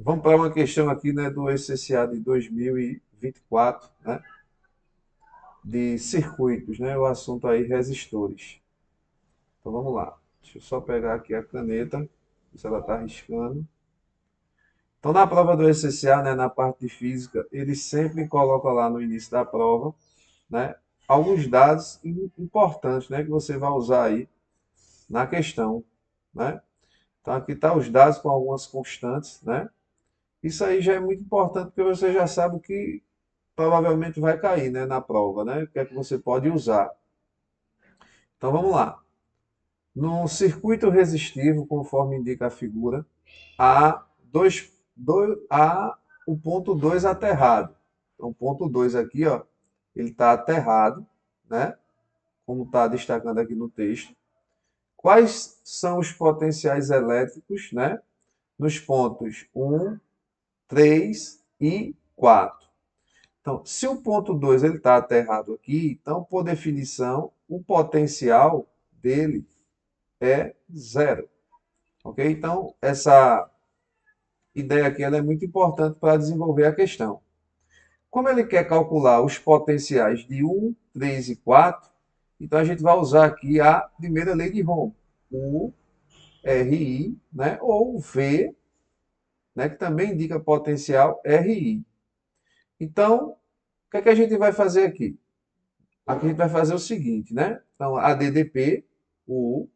Vamos para uma questão aqui, né, do ECCA de 2024, né, de circuitos, né, o assunto aí resistores. Então vamos lá. Deixa eu só pegar aqui a caneta, se ela está riscando. Então na prova do ECCA, né, na parte de física, ele sempre coloca lá no início da prova, né, alguns dados importantes, né, que você vai usar aí na questão, né? Então aqui está os dados com algumas constantes, né? Isso aí já é muito importante porque você já sabe o que provavelmente vai cair, né, na prova, né? O que é que você pode usar. Então vamos lá. No circuito resistivo, conforme indica a figura, há há o ponto 2 aterrado. Então, o ponto 2 aqui, ó, ele está aterrado, né? Como está destacando aqui no texto. Quais são os potenciais elétricos, né? Nos pontos um, 3 e 4. Então, se o ponto 2 está aterrado aqui, então, por definição, o potencial dele é zero. Ok? Então, essa ideia aqui ela é muito importante para desenvolver a questão. Como ele quer calcular os potenciais de um, 3 e 4, então a gente vai usar aqui a primeira lei de Ohm, o RI, né, ou V, né, que também indica potencial RI. Então, o que é que a gente vai fazer aqui? Aqui a gente vai fazer o seguinte, né? Então, a DDP, o U,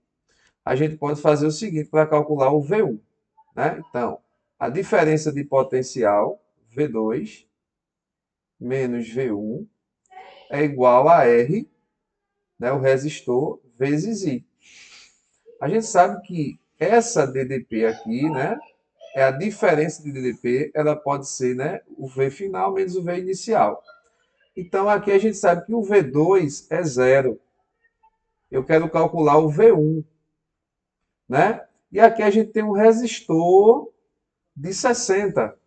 a gente pode fazer o seguinte para calcular o V1, né? Então, a diferença de potencial, V2 menos V1, é igual a R, né, o resistor, vezes I. A gente sabe que essa DDP aqui, né, é a diferença de DDP, ela pode ser, né, o V final menos o V inicial. Então, aqui a gente sabe que o V2 é zero. Eu quero calcular o V1, né? E aqui a gente tem um resistor de 60,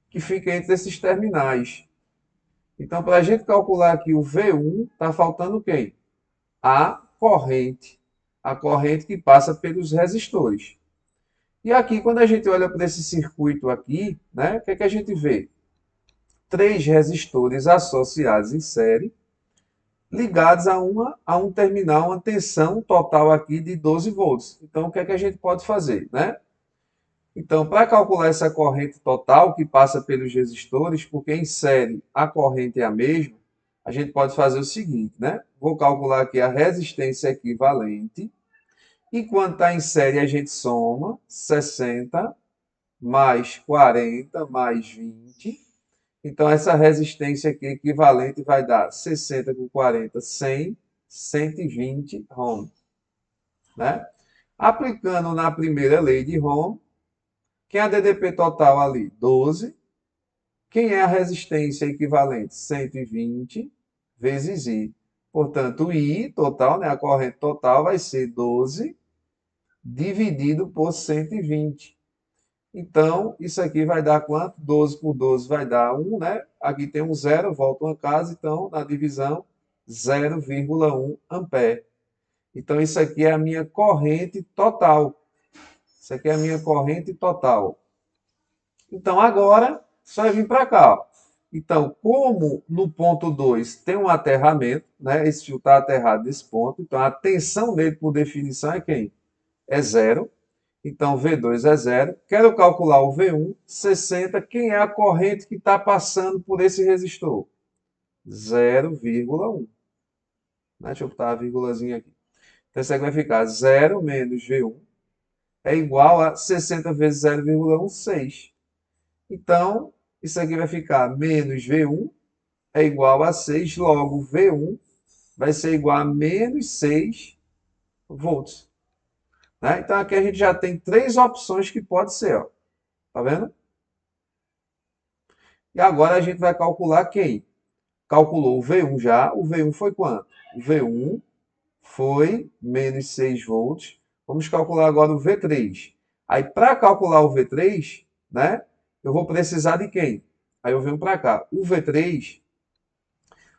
que fica entre esses terminais. Então, para a gente calcular aqui o V1, está faltando quem? A corrente. A corrente que passa pelos resistores. E aqui, quando a gente olha para esse circuito aqui, né, o que é que a gente vê? Três resistores associados em série, ligados a um terminal, uma tensão total aqui de 12 volts. Então, o que é que a gente pode fazer, né? Então, para calcular essa corrente total que passa pelos resistores, porque em série a corrente é a mesma, a gente pode fazer o seguinte, né? Vou calcular aqui a resistência equivalente. E quando está em série, a gente soma 60 mais 40 mais 20. Então, essa resistência aqui equivalente vai dar 60 com 40, 100, 120 Ohm, né? Aplicando na primeira lei de Ohm, quem é a DDP total ali? 12. Quem é a resistência equivalente? 120 vezes I. Portanto, o I total, né, a corrente total, vai ser 12 dividido por 120. Então, isso aqui vai dar quanto? 12 por 12 vai dar 1, né? Aqui tem um zero, volta uma casa, então, na divisão, 0,1 ampere. Então, isso aqui é a minha corrente total. Isso aqui é a minha corrente total. Então, agora, só vir para cá. Ó. Então, como no ponto 2 tem um aterramento, né? Esse fio está aterrado nesse ponto, então a tensão dele, por definição, é quem? É zero. Então, V2 é zero. Quero calcular o V1, 60. Quem é a corrente que está passando por esse resistor? 0,1. Deixa eu botar a vírgulazinha aqui. Então, isso aqui vai ficar 0 menos V1 é igual a 60 vezes 0,1, 6. Então, isso aqui vai ficar menos V1 é igual a 6. Logo, V1 vai ser igual a menos 6 volts. Né? Então, aqui a gente já tem três opções que pode ser. Ó. Tá vendo? E agora a gente vai calcular quem? Calculou o V1 já. O V1 foi quanto? O V1 foi menos 6 volts. Vamos calcular agora o V3. Aí, para calcular o V3, né, eu vou precisar de quem? Aí eu venho para cá. O V3,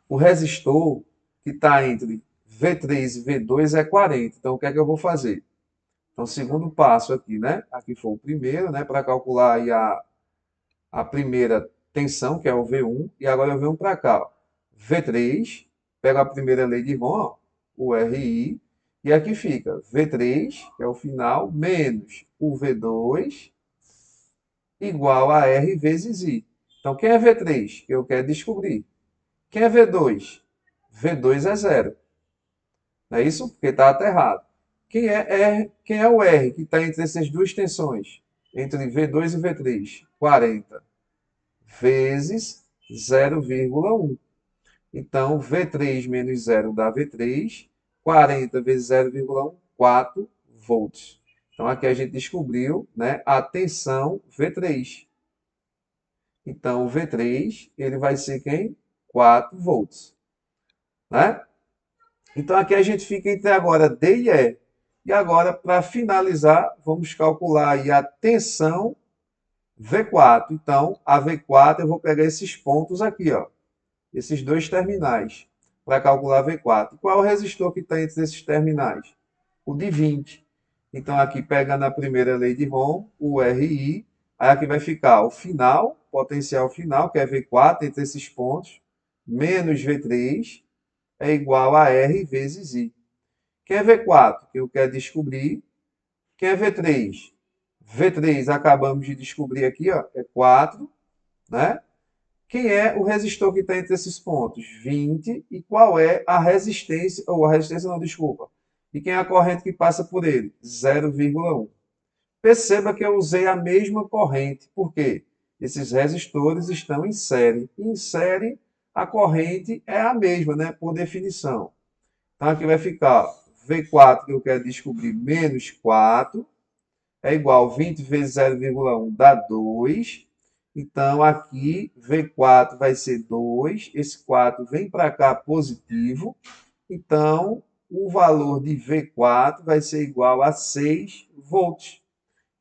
o resistor que está entre V3 e V2 é 40. Então, o que é que eu vou fazer? Então, segundo passo aqui, né? Aqui foi o primeiro, né? Para calcular aí a primeira tensão, que é o V1, e agora eu venho para cá, ó. V3, pego a primeira lei de Ohm, ó, o RI, e aqui fica V3, que é o final, menos o V2, igual a R vezes I. Então, quem é V3? Eu quero descobrir. Quem é V2? V2 é zero. Não é isso? Porque está aterrado. Quem é R? Quem é o R que está entre essas duas tensões? Entre V2 e V3? 40 vezes 0,1. Então, V3 menos zero dá V3. 40 vezes 0,1, 4 volts. Então, aqui a gente descobriu, né, a tensão V3. Então, o V3 ele vai ser quem? 4 volts. Né? Então, aqui a gente fica entre agora D e E. E agora, para finalizar, vamos calcular aí a tensão V4. Então, a V4, eu vou pegar esses pontos aqui, ó, esses dois terminais, para calcular V4. Qual é o resistor que está entre esses terminais? O de 20. Então, aqui pegando a primeira lei de Ohm, o RI, aí aqui vai ficar o final, potencial final, que é V4 entre esses pontos, menos V3, é igual a R vezes I. Quem é V4? Que eu quero descobrir. Quem é V3? V3 acabamos de descobrir aqui, ó, é 4, né? Quem é o resistor que está entre esses pontos? 20. E qual é a resistência, ou a resistência não, desculpa. E quem é a corrente que passa por ele? 0,1. Perceba que eu usei a mesma corrente, porque esses resistores estão em série. E em série, a corrente é a mesma, né, por definição. Então, aqui vai ficar V4, que eu quero descobrir, menos 4, é igual a 20 vezes 0,1 dá 2. Então, aqui, V4 vai ser 2. Esse 4 vem para cá positivo. Então, o valor de V4 vai ser igual a 6 volts.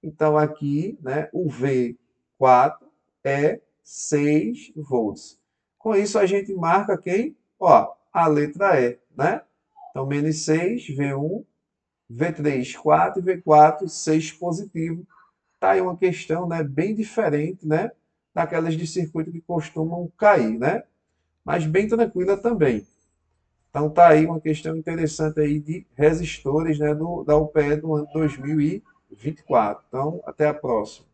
Então, aqui, né, o V4 é 6 volts. Com isso, a gente marca quem? Ó, a letra E, né? Então, menos 6, V1, V3, 4 e V4, 6 positivo. Tá aí uma questão, né, bem diferente, né, daquelas de circuito que costumam cair, né? Mas bem tranquila também. Então tá aí uma questão interessante aí de resistores, né, da UPE do ano 2024. Então, até a próxima.